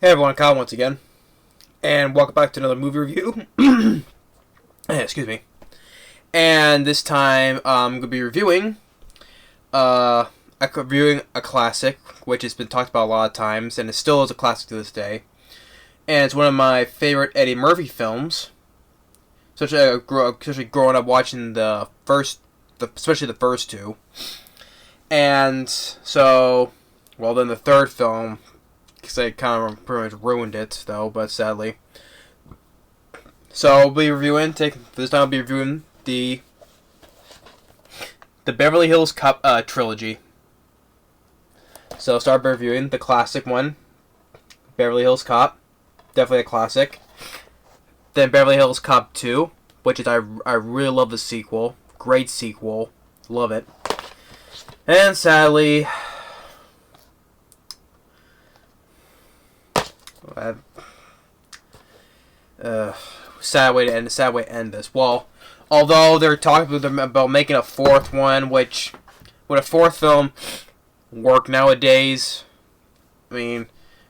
Hey everyone, Kyle once again, and welcome back to another movie review. Excuse me. And this time, I'm going to be reviewing a classic, which has been talked about a lot of times, and it still is a classic to this day. And it's one of my favorite Eddie Murphy films, especially growing up watching especially the first two. And so, well, then the third film, because they kind of pretty much ruined it, though, but sadly. So I'll be reviewing. This time I'll be reviewing the Beverly Hills Cop trilogy. So I'll start by reviewing the classic one, Beverly Hills Cop, definitely a classic. Then Beverly Hills Cop 2, which is I really love the sequel, great sequel, love it. And sadly, sad way to end this. Well, although they're talking about making a fourth one, which would a fourth film work nowadays? I mean,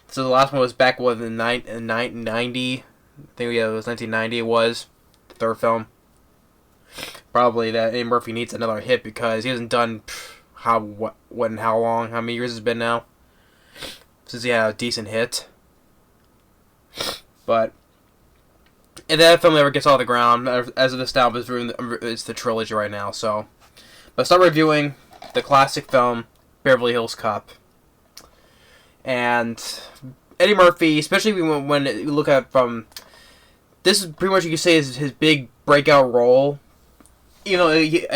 so the last one was back in 1990. I think it was 1990. It was the third film. Probably that Eddie Murphy needs another hit because he hasn't done how long? How many years it's been now since he had a decent hit. But if that film ever gets off the ground, as of this now, it's the trilogy right now. So, let's start reviewing the classic film Beverly Hills Cop. And Eddie Murphy, especially when you look at this is pretty much you could say is his big breakout role. You know, he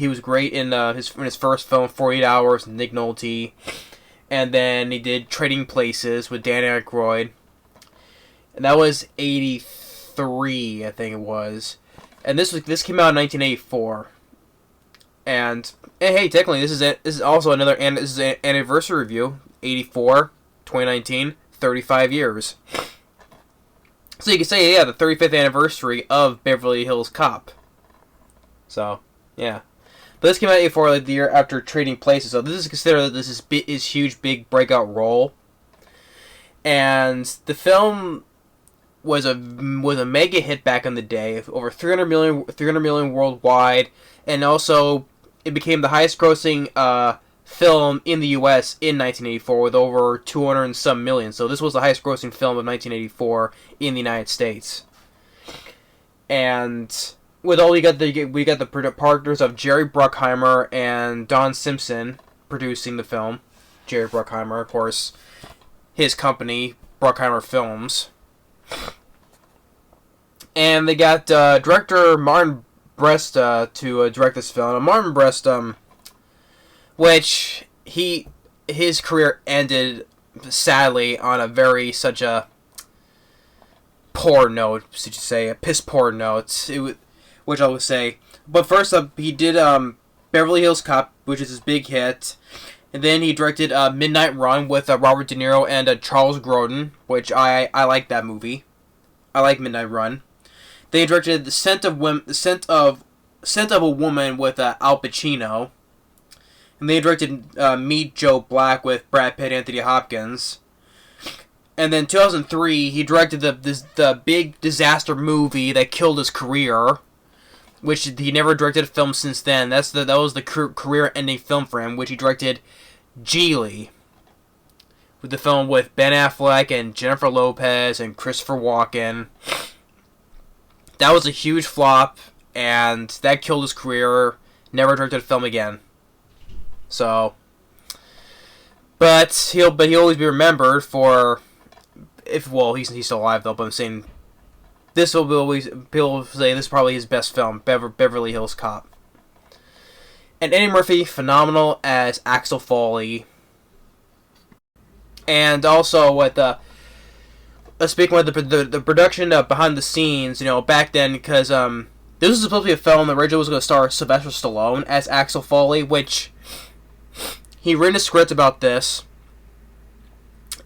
was great in his first film, 48 Hours, Nick Nolte, and then he did Trading Places with Dan Aykroyd. And that was 83, I think it was. And this came out in 1984. And hey, technically this is also another this is an anniversary review. 84, 2019, 35 years. So you can say, yeah, the 35th anniversary of Beverly Hills Cop. So, yeah. But this came out in 84, like the year after Trading Places. So this is considered his huge big breakout role. And the film was a mega hit back in the day, over 300 million worldwide, and also it became the highest grossing film in the U.S. in 1984 with over 200 and some million. So this was the highest grossing film of 1984 in the United States. And with all we got the partners of Jerry Bruckheimer and Don Simpson producing the film. Jerry Bruckheimer, of course, his company, Bruckheimer Films. And they got director Martin Brest to direct this film. And Martin Brest, which his career ended sadly on such a poor note, should you say, a piss poor note, which I would say. But first up, he did Beverly Hills Cop, which is his big hit. And then he directed Midnight Run with Robert De Niro and Charles Grodin, which I like that movie. I like Midnight Run. Then he directed The Scent of a Woman with Al Pacino. And then he directed Meet Joe Black with Brad Pitt and Anthony Hopkins. And then in 2003, he directed the big disaster movie that killed his career, which he never directed a film since then. That was the career-ending film for him, which he directed Geely, with the film with Ben Affleck and Jennifer Lopez and Christopher Walken. That was a huge flop, and that killed his career. Never directed a film again. So, but he'll always be remembered for, he's still alive though. But I'm saying this will be always, people say this is probably his best film, Beverly Hills Cop. And Eddie Murphy, phenomenal as Axel Foley. And also with speaking with the production behind the scenes, back then, because this was supposed to be a film that originally was going to star Sylvester Stallone as Axel Foley, which he written a script about this,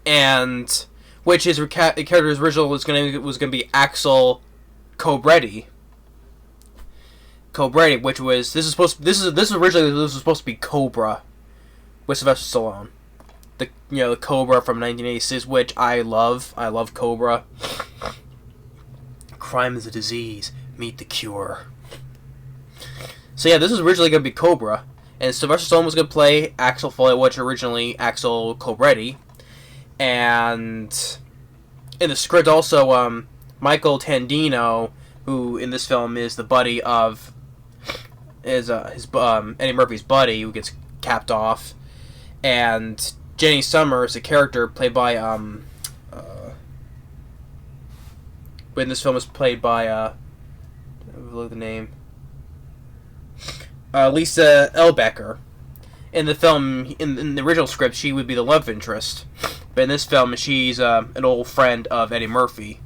and which his character's original was going to be Axel Cobretti, which was this was originally supposed to be Cobra with Sylvester Stallone. the Cobra from 1986, which I love. I love Cobra. Crime is a disease. Meet the cure. So yeah, this was originally going to be Cobra, and Sylvester Stallone was going to play Axel Foley, which originally Axel Cobretti, and in the script also Michael Tandino, who in this film is the buddy of Eddie Murphy's buddy, who gets capped off, and Jenny Summers, a character played by in this film is played by look at the name, Lisa Eilbacher. In the film, in the original script, she would be the love interest, but in this film, she's an old friend of Eddie Murphy.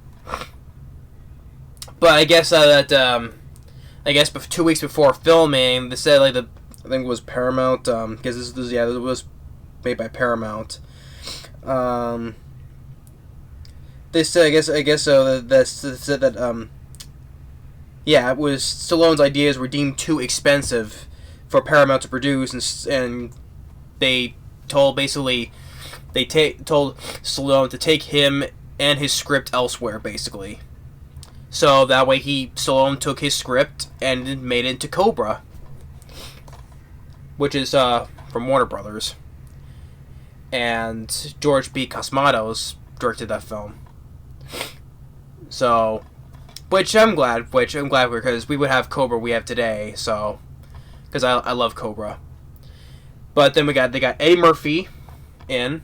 But I guess 2 weeks before filming, they said I think it was Paramount, because this was made by Paramount. They said I guess so that said that it was Stallone's ideas were deemed too expensive for Paramount to produce, and they told told Stallone to take him and his script elsewhere, basically. So that way Stallone took his script and made it into Cobra, which is from Warner Brothers, and George B. Cosmatos directed that film. So, which I'm glad because we would have Cobra we have today. So, because I love Cobra. But then they got Eddie Murphy in,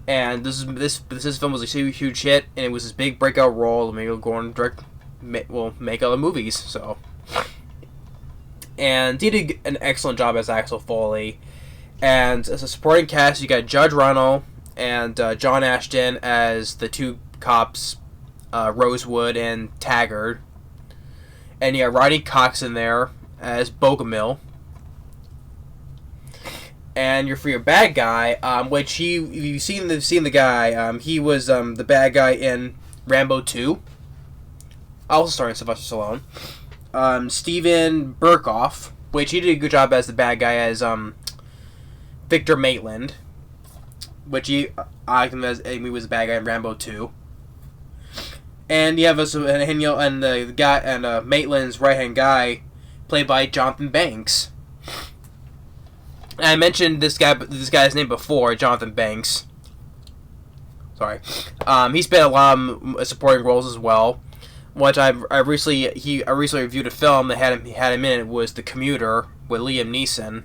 and this film was a huge hit, and it was his big breakout role. And maybe he'll go on make other movies. So, and he did an excellent job as Axel Foley. And as a supporting cast, you got Judge Reinhold and John Ashton as the two cops, Rosewood and Taggart. And you got Rodney Cox in there as Bogomil. And for your bad guy, which you've seen the guy, he was the bad guy in Rambo 2. Also starring Sylvester Stallone. Stephen Berkoff, which he did a good job as the bad guy as Victor Maitland, which he was the bad guy in Rambo 2. And you have the guy and Maitland's right hand guy, played by Jonathan Banks. And I mentioned this guy's name before, Jonathan Banks. Sorry, he's been a lot of supporting roles as well. Which I recently reviewed a film that had him in it, was The Commuter with Liam Neeson.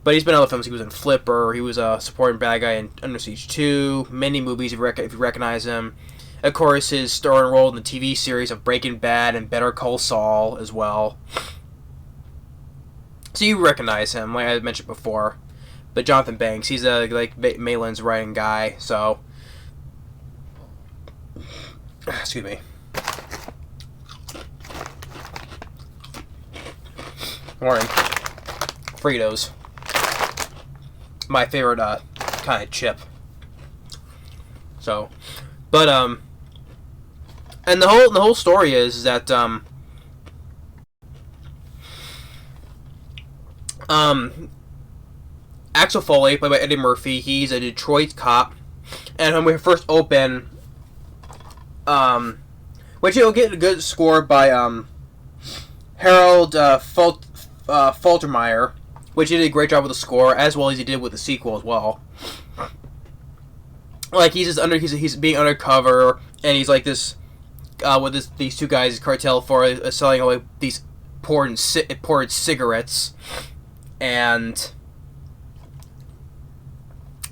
But he's been in other films. He was in Flipper. He was a supporting bad guy in Under Siege 2. Many movies if you recognize him. Of course, his starring role in the TV series of Breaking Bad and Better Call Saul as well. So you recognize him, like I mentioned before. But Jonathan Banks, he's Maitland's writing guy. So, excuse me. Morning. Fritos. My favorite kind of chip. So, but and the whole story is that Axel Foley, played by Eddie Murphy, he's a Detroit cop, and when we first open, which he'll get a good score by Harold Faltermeyer, which he did a great job with the score, as well as he did with the sequel as well. Like he's being undercover, and he's like this with these two guys, cartel for selling like these imported cigarettes, and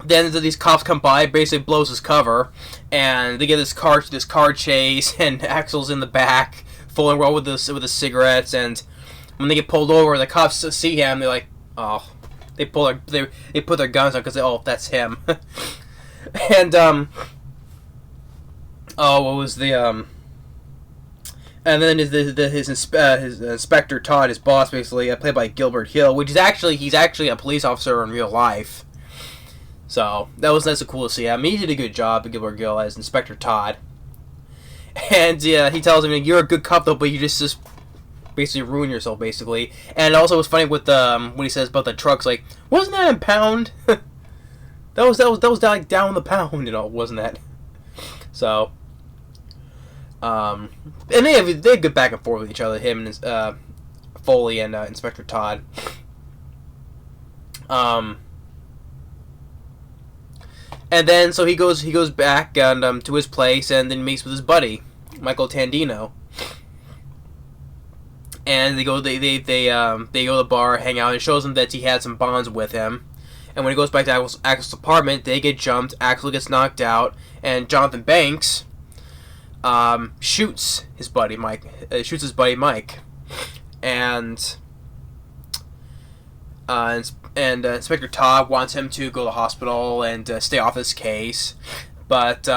then these cops come by, basically blows his cover, and they get this car chase, and Axel's in the back, fooling around with the cigarettes, and when they get pulled over, the cops see him, they're like, oh, they put their guns on because that's him. And what was the and then his Inspector Todd, his boss, basically played by Gilbert Hill, which is he's actually a police officer in real life. So that's cool to see. I mean, he did a good job, Gilbert Hill, as Inspector Todd. And he tells him, "You're a good cop, though, but you just basically ruin yourself, basically." And also, it was funny with when he says about the trucks, like, "Wasn't that a pound?" that was like down the pound, you know, wasn't that? So, and they have good back and forth with each other, him and Foley and Inspector Todd. And then so he goes back and to his place, and then meets with his buddy Michael Tandino. And they go to the bar, hang out, and it shows him that he had some bonds with him. And when he goes back to Axel's apartment, they get jumped. Axel gets knocked out, and Jonathan Banks shoots his buddy Mike. And Inspector Todd wants him to go to the hospital and stay off his case, but he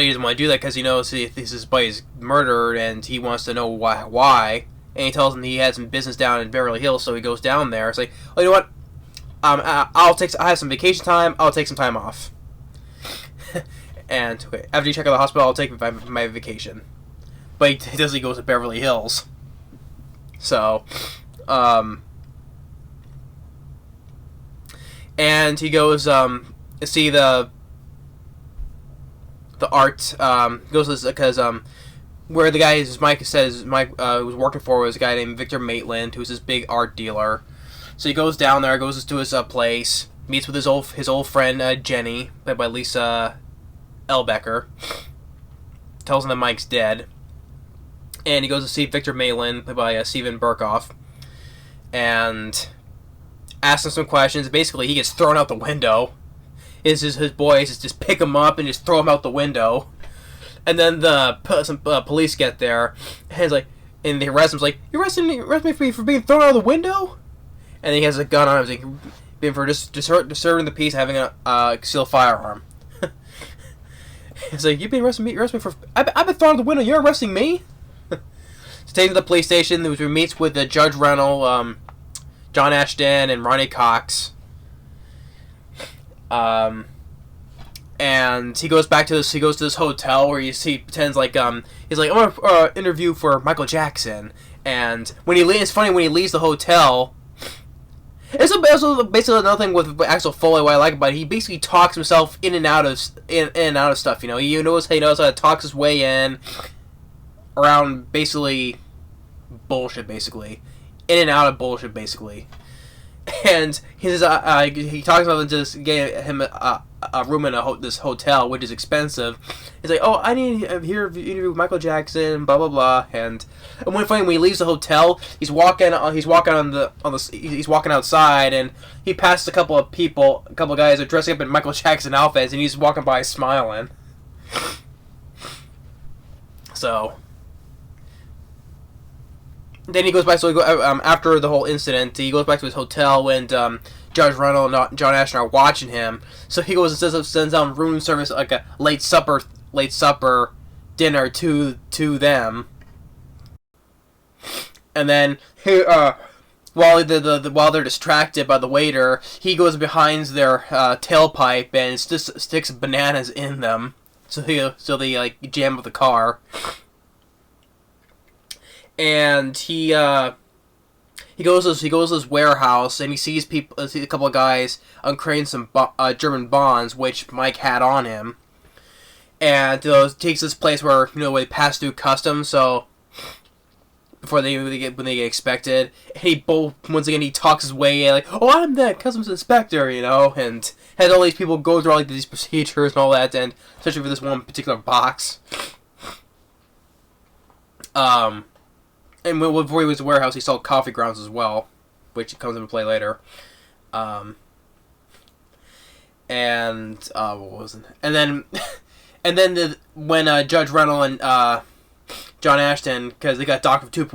doesn't want to do that because he knows his buddy's murdered, and he wants to know why. And he tells him he had some business down in Beverly Hills, so he goes down there. It's like, oh, you know what? I have some vacation time. I'll take some time off. And okay, after you check out the hospital, I'll take my vacation. But he doesn't. He goes to Beverly Hills. So, and he goes see the art. Goes because where the guy Mike was working for was a guy named Victor Maitland, who's this big art dealer. So he goes down there, goes to his place, meets with his old friend Jenny, played by Lisa Eilbacher. Tells him that Mike's dead, and he goes to see Victor Maitland, played by Steven Berkoff, and asks him some questions. Basically, he gets thrown out the window. His boys just pick him up and just throw him out the window. And then some police get there, and they arrest him. He's like, you arrest me for being thrown out of the window? And then he has a gun on him. He's like, being for disturbing the peace, having a concealed firearm. He's like, you've been arresting me for... I've been thrown out the window, you're arresting me? He's taken to the police station, where he meets with Judge Reinhold, John Ashton, and Ronny Cox. And he goes back to this. He goes to this hotel where he pretends like he's like, I'm gonna interview for Michael Jackson. And when he leaves, it's funny when he leaves the hotel. It's also basically another thing with Axel Foley. What I like about it, he basically talks himself in and out of stuff. You know, he knows how to talk his way in around basically bullshit, basically in and out of bullshit, basically. And he talks about just getting him a room in this hotel, which is expensive. He's like, oh, I need to interview with Michael Jackson, blah blah blah. And when he leaves the hotel, he's walking outside, and he passes a couple of guys that are dressing up in Michael Jackson outfits, and he's walking by smiling. So then he goes back. So after the whole incident, he goes back to his hotel, and Judge Reinhold and John Ashton are watching him. So he goes and sends out room service, like a late supper dinner to them. And then while they're distracted by the waiter, he goes behind their tailpipe and sticks bananas in them. So they like jam up the car. And he goes to his warehouse, and he sees a couple of guys uncrating some German bonds, which Mike had on him. And takes this place where they pass through customs, so before when they get expected. And once again he talks his way in, like, oh, I'm the customs inspector, and has all these people go through all these procedures and all that, and especially for this one particular box. And before he was in the warehouse, he sold coffee grounds as well, which comes into play later. What was it? And then when Judge Reinhold and John Ashton, because they got docked for 2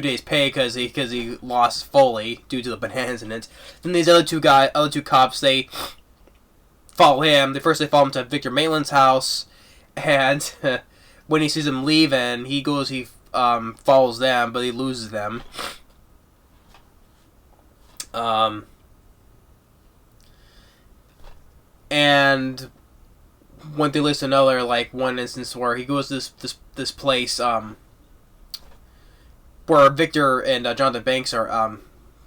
days' pay because he lost Foley due to the banana incident. Then these other two cops, they follow him. They follow him to Victor Maitland's house, and when he sees him leaving, he follows them, but he loses them. And one thing leads to another, like one instance where he goes to this place where Victor and Jonathan Banks are,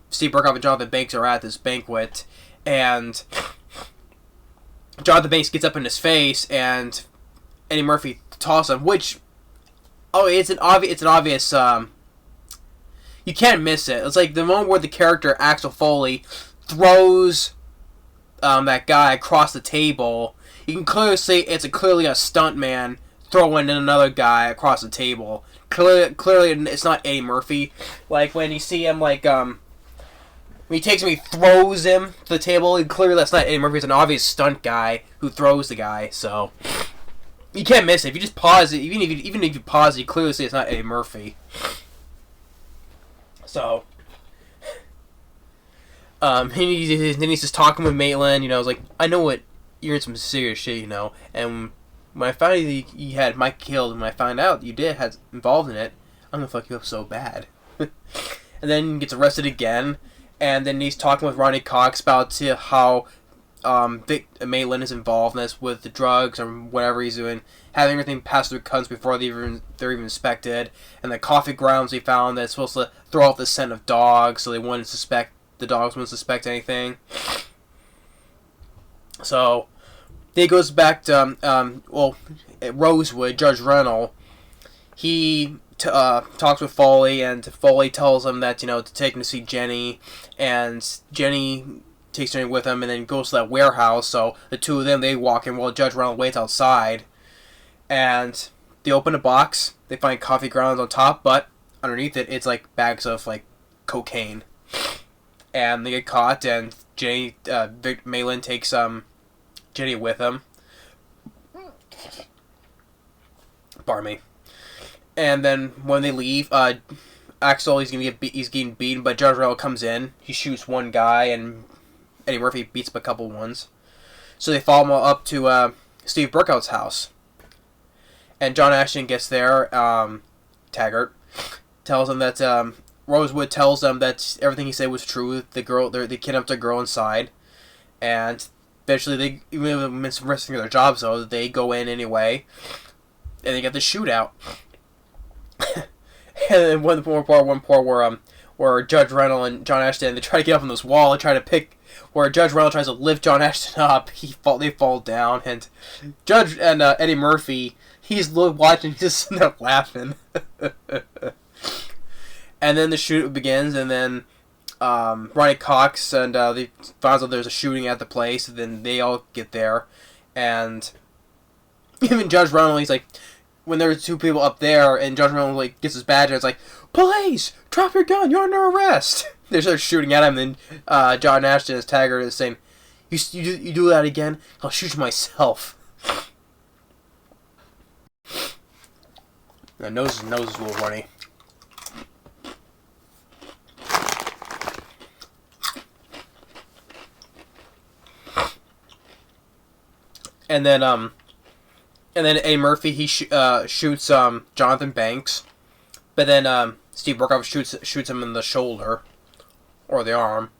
Steve Berkoff and Jonathan Banks are at this banquet, and Jonathan Banks gets up in his face, and Eddie Murphy tosses him, which, it's an obvious, you can't miss it. It's like the moment where the character Axel Foley throws that guy across the table. You can clearly see it's clearly a stuntman throwing another guy across the table. Clearly, it's not Eddie Murphy. Like when you see him, like when he takes him, he throws him to the table. And clearly, that's not Eddie Murphy. It's an obvious stunt guy who throws the guy. So you can't miss it. If you just pause it, even if you pause it, you clearly see it's not Eddie Murphy. So. And he's just talking with Maitland, you know, it's like, I know you're in some serious shit, you know, and when I found out you had Mike killed, and when I found out you had involved in it, I'm gonna fuck you up so bad. And then gets arrested again, and then he's talking with Ronny Cox about how Maitland is involved in this with the drugs or whatever he's doing, having everything pass through customs before they're even inspected, and the coffee grounds he found that's supposed to throw off the scent of dogs, so the dogs wouldn't suspect anything. So he goes back to at Rosewood. Judge Reinhold, he talks with Foley, and Foley tells him that, you know, to take him to see Jenny, and Jenny takes Jenny with him, and then goes to that warehouse. So the two of them, they walk in while Judge Reinhold waits outside, and they open a box. They find coffee grounds on top, but underneath it, it's like bags of like cocaine. And they get caught, and Jenny, Maitland takes Jenny with him. Pardon me. And then when they leave, Axel, he's getting beaten, but Judge Reinhold comes in. He shoots one guy, and Eddie Murphy beats up a couple ones. So they follow him up to Steve Berkoff's house. And John Ashton gets there. Taggart tells him that Rosewood tells them that everything he said was true. They kidnapped a girl inside, and eventually even risking their jobs, though, they go in anyway, and they get the shootout. And then one part where Judge Reinhold and John Ashton, they try to get up on this wall and try to pick where Judge Reinhold tries to lift John Ashton up. They fall down, and Eddie Murphy, he's watching, he's just sitting there laughing. And then the shoot begins, and then Ronny Cox and they finds out there's a shooting at the place, and then they all get there, and even Judge Reinhold, he's like, when there's two people up there, and Judge Reinhold like gets his badge, and it's like, police, drop your gun, you're under arrest. They start shooting at him, and then John Ashton, as Taggart, is saying, you do that again, I'll shoot you myself. The nose is a little runny. And then Eddie Murphy, he shoots Jonathan Banks, but then Steve Berkoff shoots him in the shoulder or the arm.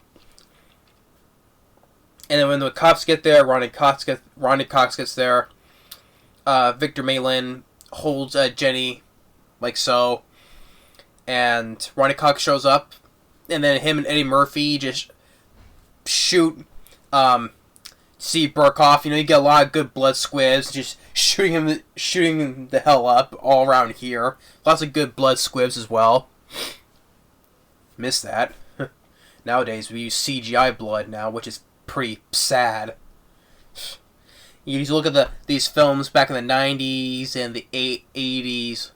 And then when the cops get there, Ronny Cox gets there. Victor Maitland holds Jenny like so, and Ronny Cox shows up, and then him and Eddie Murphy just shoot Steve Berkoff. You know, you get a lot of good blood squibs, just shooting him the hell up all around here. Lots of good blood squibs as well. Miss that. Nowadays we use CGI blood now, which is pretty sad. You just look at these films back in the 90s and the 80s,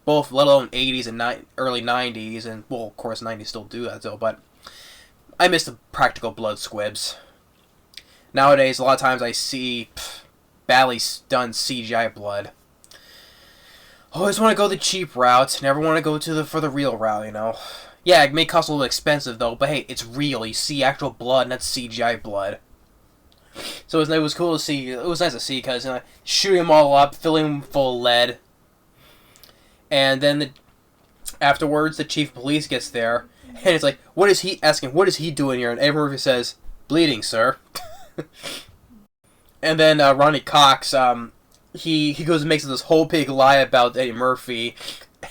both, let alone 80s and early 90s, and well, of course 90s still do that though, but I miss the practical blood squibs. Nowadays, a lot of times I see badly done CGI blood. Always want to go the cheap route. Never want to go for the real route, you know. Yeah, it may cost a little expensive though, but hey, it's real. You see actual blood, not CGI blood. So it was cool to see. It was nice to see because shooting them all up, filling them full of lead, and then afterwards the chief of police gets there, and it's like, what is he asking? What is he doing here? And Eddie Murphy says, "Bleeding, sir." And then Ronny Cox, he goes and makes this whole big lie about Eddie Murphy,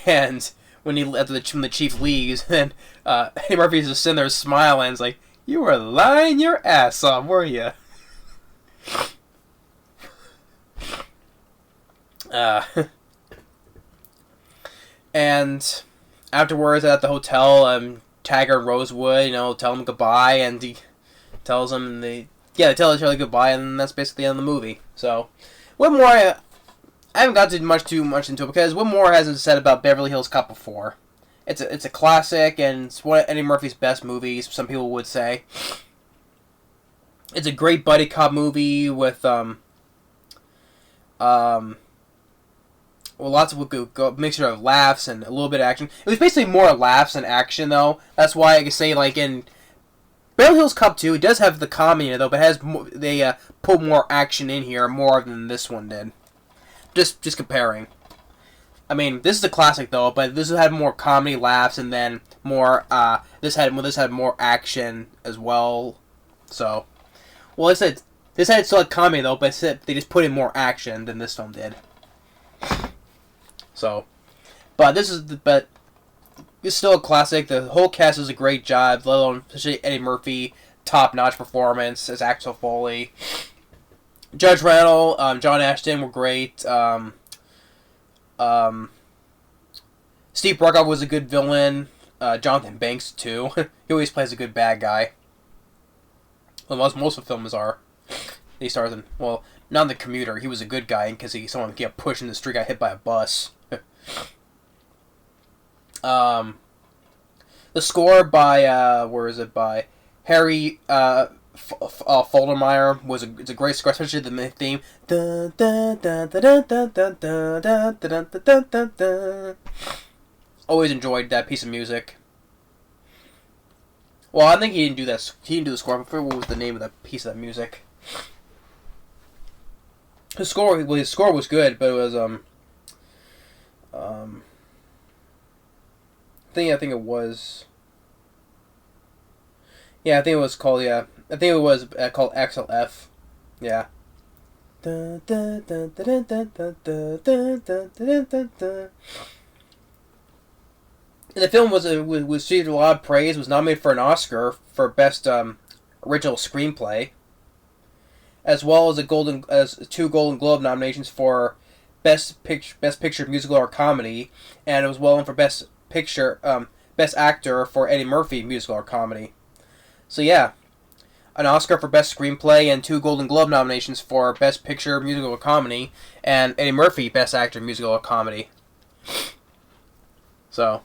and when the chief leaves, and Eddie Murphy's just sitting there smiling, and it's like, You were lying your ass off, were you? And afterwards at the hotel, Tagger and Rosewood, tell him goodbye, and he tells them, and they tell each other goodbye, and that's basically the end of the movie. So, what more? I haven't got too much into it because what more hasn't said about Beverly Hills Cop before? It's a classic, and it's one of Eddie Murphy's best movies. Some people would say it's a great buddy cop movie with lots of mixture of laughs and a little bit of action. It was basically more laughs than action, though. That's why I can say, like, in Beverly Hills Cop 2, it does have the comedy in it, though, but it has they put more action in here, more than this one did. Just comparing. I mean, this is a classic, though, but this had more comedy, laughs, and then more, this had more action as well. So, well, I said, this had still had comedy, though, but they just put in more action than this film did. So, but it's still a classic. The whole cast does a great job, let alone especially Eddie Murphy, top-notch performance as Axel Foley. Judge Reinhold, John Ashton were great. Steve Berkoff was a good villain. Jonathan Banks too. He always plays a good bad guy. Well, most of the films are. He stars in, well, not in The Commuter. He was a good guy because someone got pushed in the street, got hit by a bus. The score by by Harry Foldermeyer it's a great score, especially the theme. Always enjoyed that piece of music. Well, I think he didn't do that. He didn't do the score. I forget what was the name of that piece of that music. His score was good, but it was I think it was. Yeah, I think it was called. Yeah, I think it was called Axel F. Yeah. And the film was received a lot of praise. Was nominated for an Oscar for best original screenplay, as well as 2 Golden Globe nominations for best picture musical or comedy, and it was well known for best actor for Eddie Murphy musical or comedy. So yeah, an Oscar for best screenplay and 2 Golden Globe nominations for best picture musical or comedy, and Eddie Murphy best actor musical or comedy. So,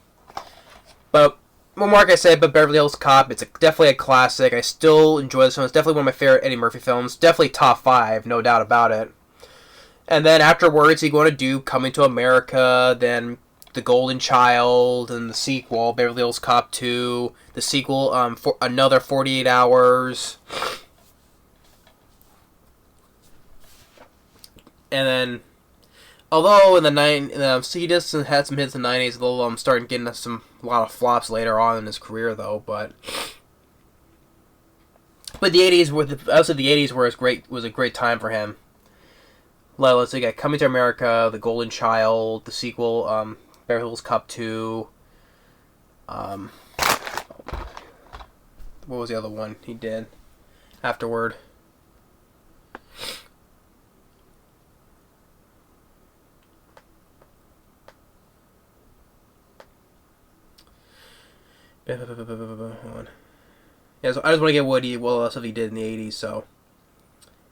but what more can I say about Beverly Hills Cop? It's definitely a classic. I still enjoy this film. It's definitely one of my favorite Eddie Murphy films. Definitely top 5, no doubt about it. And then afterwards, he's going to do Coming to America, then The Golden Child, and the sequel, Beverly Hills Cop 2. The sequel, for another 48 Hours. And then, although in the he does had some hits in the 90s, although I'm starting getting a lot of flops later on in his career, though. But the 80s was a great time for him. Let's see, Coming to America, The Golden Child, the sequel, Beverly Hills Cop 2. What was the other one he did afterward? Hold on. Yeah, so I just want to get what else he did in the 80s, so.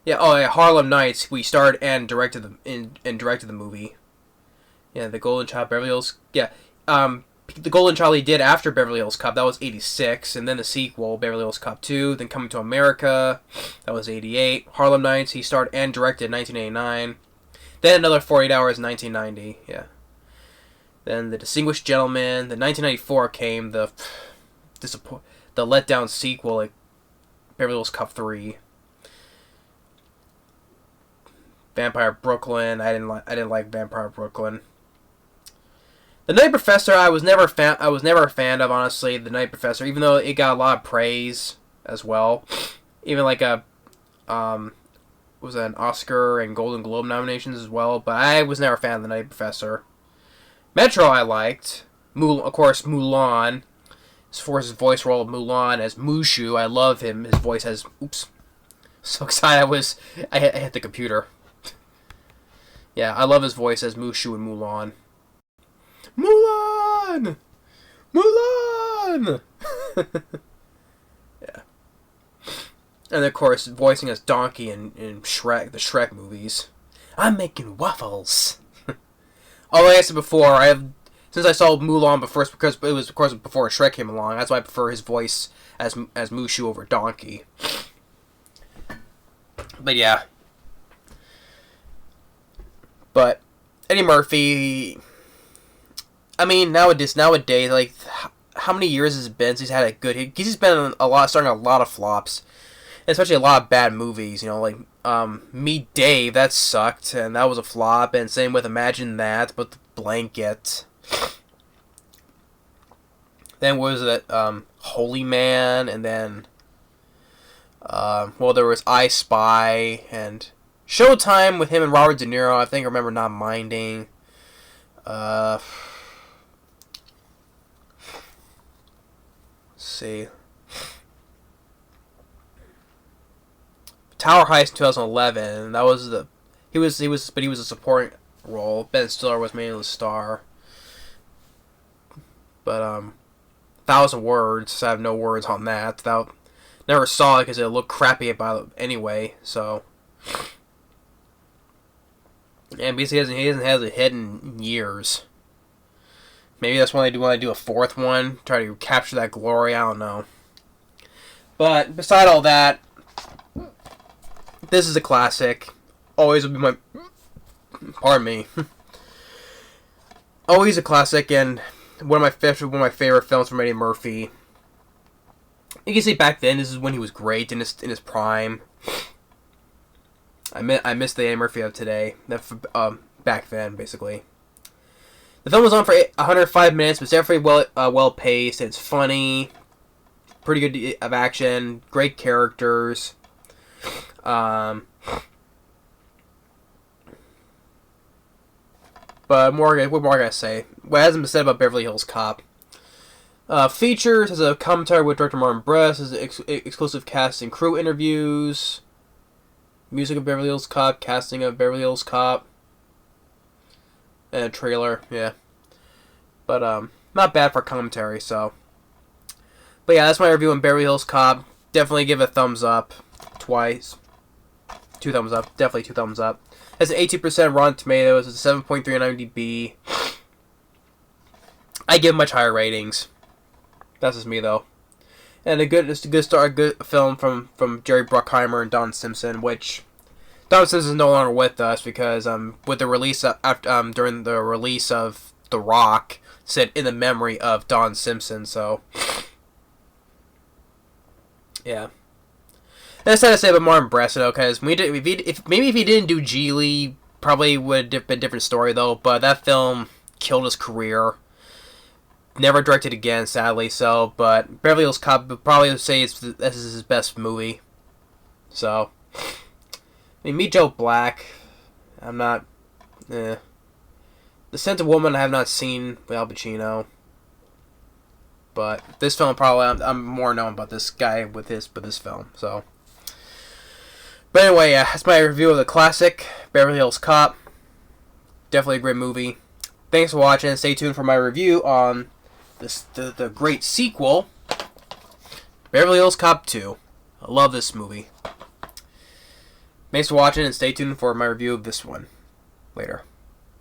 Yeah, Harlem Nights. We starred and directed the movie. Yeah, The Golden Child, Beverly Hills. Yeah, The Golden Child he did after Beverly Hills Cop. That was 86, and then the sequel, Beverly Hills Cop 2. Then Coming to America. That was 88. Harlem Nights. He starred and directed in 1989. Then another 48 Hours in 1990. Yeah. Then The Distinguished Gentleman. Then 1994 came the letdown sequel, like Beverly Hills Cop 3. Vampire Brooklyn. I didn't like Vampire Brooklyn. The Night Professor, I was never a fan of, honestly. The Night Professor, even though it got a lot of praise as well, even like was an Oscar and Golden Globe nominations as well. But I was never a fan of The Night Professor. Metro, I liked. Of course, Mulan. for his voice role of Mulan as Mushu. I love him. His voice has... Oops. So excited I hit the computer. Yeah, I love his voice as Mushu and Mulan. Mulan! Mulan! Yeah. And of course, voicing as Donkey in Shrek, the Shrek movies. I'm making waffles. Like I said before, since I saw Mulan first, because it was of course before Shrek came along, that's why I prefer his voice as Mushu over Donkey. But yeah. But Eddie Murphy, I mean, nowadays, like, how many years has it been since he's had a good hit? He's been starting a lot of flops, especially a lot of bad movies. Like Meet Dave, that sucked, and that was a flop. And same with Imagine That, but the Blanket. Then what was it? Holy Man, and then there was I Spy and Showtime with him and Robert De Niro. I think I remember Not Minding. Let's see. Tower Heist 2011. That was he was a supporting role. Ben Stiller was mainly the star. But 1,000 Words. I have no words on that. Never saw it because it looked crappy about it anyway. So. And basically he hasn't had a hit in years. Maybe that's when they do a fourth one, try to capture that glory. I don't know. But beside all that, this is a classic. Always will be my. Pardon me. Always a classic, and one of my favorite films from Eddie Murphy. You can see back then, this is when he was great in his prime. I miss the Eddie Murphy of today. Back then, basically. The film was on for 105 minutes, but it's definitely well paced. It's funny, pretty good of action, great characters. But what more I gotta say? What hasn't been said about Beverly Hills Cop? Features as a commentary with director Martin Brest, as exclusive cast and crew interviews. Music of Beverly Hills Cop, casting of Beverly Hills Cop, and a trailer, yeah. But, not bad for commentary, so. But yeah, that's my review on Beverly Hills Cop. Definitely give it a thumbs up. Twice. 2 thumbs up. Definitely 2 thumbs up. It's an 18% Rotten Tomatoes. It's a 7.3 on IMDb. I give much higher ratings. That's just me, though. And it's a good film from Jerry Bruckheimer and Don Simpson, which Don Simpson is no longer with us because with the release during the release of The Rock, said in the memory of Don Simpson. So yeah, that's sad to say about Martin Brest, because if he didn't do Geely, probably would have been a different story though. But that film killed his career. Never directed again, sadly. So, but Beverly Hills Cop would probably say this is his best movie. So, I mean, Meet Joe Black. I'm not. The Scent of Woman I have not seen with Al Pacino. But this film probably I'm more known about this guy with this film. So, but anyway, yeah, that's my review of the classic Beverly Hills Cop. Definitely a great movie. Thanks for watching. Stay tuned for my review on the great sequel, Beverly Hills Cop 2. I love this movie. Thanks for watching, and stay tuned for my review of this one later.